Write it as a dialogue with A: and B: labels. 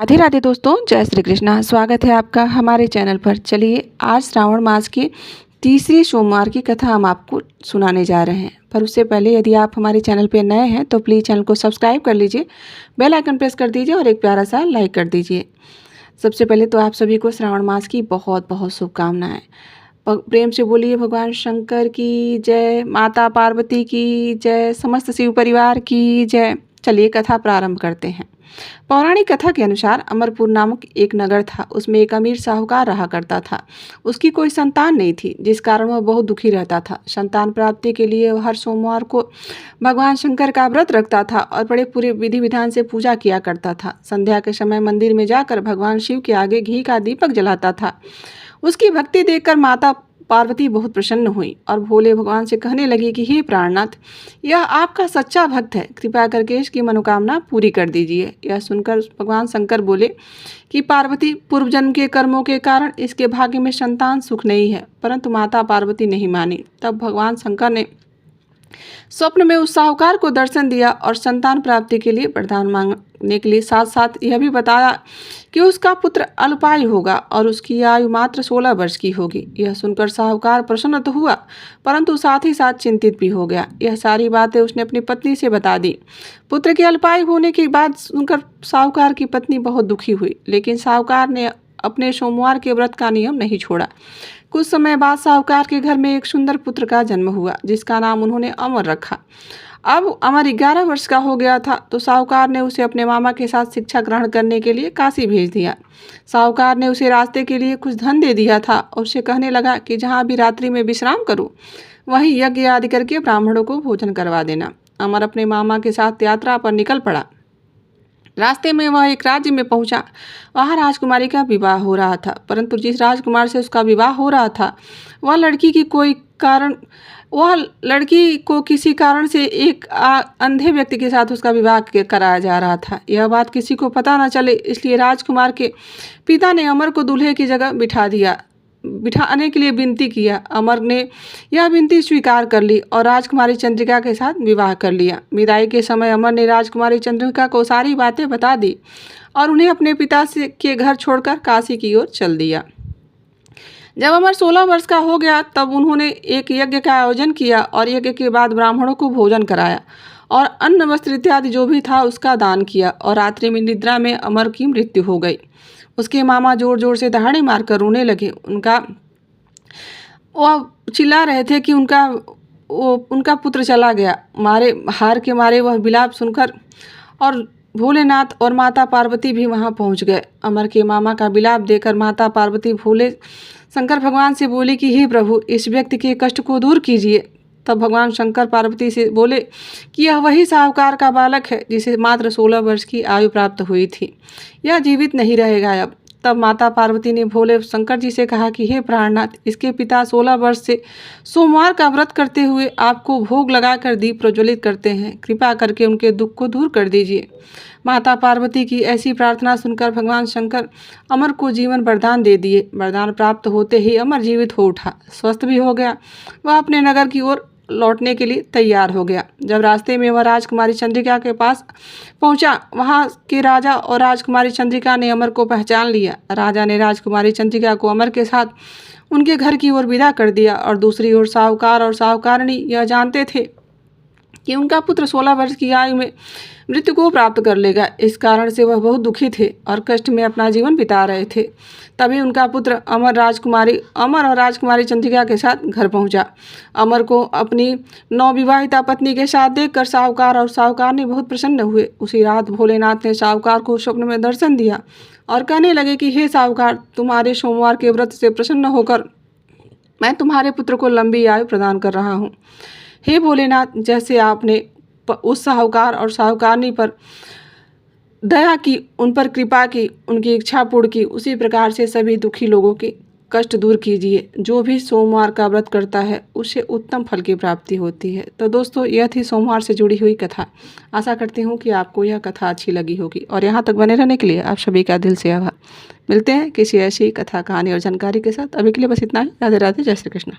A: राधे राधे दोस्तों, जय श्री कृष्णा। स्वागत है आपका हमारे चैनल पर। चलिए आज श्रावण मास की तीसरी सोमवार की कथा हम आपको सुनाने जा रहे हैं। पर उससे पहले यदि आप हमारे चैनल पर नए हैं तो प्लीज़ चैनल को सब्सक्राइब कर लीजिए, बेल आइकन प्रेस कर दीजिए और एक प्यारा सा लाइक कर दीजिए। सबसे पहले तो आप सभी को श्रावण मास की बहुत बहुत शुभकामनाएँ। प्रेम से बोलिए भगवान शंकर की जय, माता पार्वती की जय, समस्त शिव परिवार की जय। चलिए कथा प्रारंभ करते हैं। पौराणिक कथा के अनुसार अमरपुर नामक एक नगर था। उसमें एक अमीर साहूकार रहा करता था। उसकी कोई संतान नहीं थी, जिस कारण वह बहुत दुखी रहता था। संतान प्राप्ति के लिए वह हर सोमवार को भगवान शंकर का व्रत रखता था और बड़े पूरे विधि विधान से पूजा किया करता था। संध्या के समय मंदिर में जाकर भगवान शिव के आगे घी का दीपक जलाता था। उसकी भक्ति देखकर माता पार्वती बहुत प्रसन्न हुई और भोले भगवान से कहने लगी कि हे प्राणनाथ, यह आपका सच्चा भक्त है, कृपया करके इसकी मनोकामना पूरी कर दीजिए। यह सुनकर भगवान शंकर बोले कि पार्वती, पूर्व जन्म के कर्मों के कारण इसके भाग्य में संतान सुख नहीं है। परंतु माता पार्वती नहीं मानी। तब भगवान शंकर ने स्वप्न में उस साहूकार को दर्शन दिया और संतान प्राप्ति के लिए वरदान मांगने के लिए साथ साथ यह भी बताया कि उसका पुत्र अल्पायु होगा और उसकी आयु मात्र 16 वर्ष की होगी। यह सुनकर साहूकार प्रसन्न तो हुआ, परंतु साथ ही साथ चिंतित भी हो गया। यह सारी बातें उसने अपनी पत्नी से बता दी। पुत्र के अल्पायु होने की बात सुनकर साहूकार की पत्नी बहुत दुखी हुई, लेकिन साहूकार ने अपने सोमवार के व्रत का नियम नहीं छोड़ा। कुछ समय बाद साहूकार के घर में एक सुंदर पुत्र का जन्म हुआ, जिसका नाम उन्होंने अमर रखा। अब अमर 11 वर्ष का हो गया था तो साहूकार ने उसे अपने मामा के साथ शिक्षा ग्रहण करने के लिए काशी भेज दिया। साहूकार ने उसे रास्ते के लिए कुछ धन दे दिया था और उसे कहने लगा कि जहाँ भी रात्रि में विश्राम करूँ वहीं यज्ञ आदि करके ब्राह्मणों को भोजन करवा देना। अमर अपने मामा के साथ यात्रा पर निकल पड़ा। रास्ते में वह एक राज्य में पहुंचा। वहाँ राजकुमारी का विवाह हो रहा था, परंतु जिस राजकुमार से उसका विवाह हो रहा था वह लड़की को किसी कारण से एक अंधे व्यक्ति के साथ उसका विवाह कराया जा रहा था। यह बात किसी को पता न चले, इसलिए राजकुमार के पिता ने अमर को दूल्हे की जगह बिठाने के लिए विनती किया। अमर ने यह विनती स्वीकार कर ली और राजकुमारी चंद्रिका के साथ विवाह कर लिया। विदाई के समय अमर ने राजकुमारी चंद्रिका को सारी बातें बता दी और उन्हें अपने पिता के घर छोड़कर काशी की ओर चल दिया। जब अमर 16 वर्ष का हो गया तब उन्होंने एक यज्ञ का आयोजन किया और यज्ञ के बाद ब्राह्मणों को भोजन कराया और अन्न वस्त्र इत्यादि जो भी था उसका दान किया और रात्रि में निद्रा में अमर की मृत्यु हो गई। उसके मामा जोर जोर से दहाड़े मारकर रोने लगे। वह चिल्ला रहे थे कि उनका पुत्र चला गया। हार के मारे वह विलाप सुनकर और भोलेनाथ और माता पार्वती भी वहां पहुंच गए। अमर के मामा का विलाप देखकर माता पार्वती भोले शंकर भगवान से बोले कि हे प्रभु, इस व्यक्ति के कष्ट को दूर कीजिए। तब भगवान शंकर पार्वती से बोले कि यह वही साहूकार का बालक है जिसे मात्र 16 वर्ष की आयु प्राप्त हुई थी। यह जीवित नहीं रहेगा अब। तब माता पार्वती ने भोले शंकर जी से कहा कि हे प्राणनाथ, इसके पिता 16 वर्ष से सोमवार का व्रत करते हुए आपको भोग लगाकर दीप प्रज्वलित करते हैं, कृपा करके उनके दुख को दूर कर दीजिए। माता पार्वती की ऐसी प्रार्थना सुनकर भगवान शंकर अमर को जीवन वरदान दे दिए। वरदान प्राप्त होते ही अमर जीवित हो उठा, स्वस्थ भी हो गया। वह अपने नगर की ओर लौटने के लिए तैयार हो गया। जब रास्ते में वह राजकुमारी चंद्रिका के पास पहुंचा, वहां के राजा और राजकुमारी चंद्रिका ने अमर को पहचान लिया। राजा ने राजकुमारी चंद्रिका को अमर के साथ उनके घर की ओर विदा कर दिया और दूसरी ओर साहूकार और साहूकारणी यह जानते थे कि उनका पुत्र 16 वर्ष की आयु में मृत्यु को प्राप्त कर लेगा। इस कारण से वह बहुत दुखी थे और कष्ट में अपना जीवन बिता रहे थे। तभी उनका पुत्र अमर और राजकुमारी चंद्रिका के साथ घर पहुंचा। अमर को अपनी नवविवाहिता पत्नी के साथ देखकर साहूकार और साहूकारनी बहुत प्रसन्न हुए। उसी रात भोलेनाथ ने साहूकार को स्वप्न में दर्शन दिया और कहने लगे कि हे साहूकार, तुम्हारे सोमवार के व्रत से प्रसन्न होकर मैं तुम्हारे पुत्र को लंबी आयु प्रदान कर रहा हूँ। हे भोलेनाथ, जैसे आपने उस साहूकार और साहूकारनी पर दया की, उन पर कृपा की, उनकी इच्छा पूर्ण की, उसी प्रकार से सभी दुखी लोगों के कष्ट दूर कीजिए। जो भी सोमवार का व्रत करता है उसे उत्तम फल की प्राप्ति होती है। तो दोस्तों, यह थी सोमवार से जुड़ी हुई कथा। आशा करती हूँ कि आपको यह कथा अच्छी लगी होगी और यहाँ तक बने रहने के लिए आप सभी का दिल से आभार। मिलते हैं किसी ऐसी कथा, कहानी और जानकारी के साथ। अभी के लिए बस इतना ही। राधे राधे, जय श्री कृष्ण।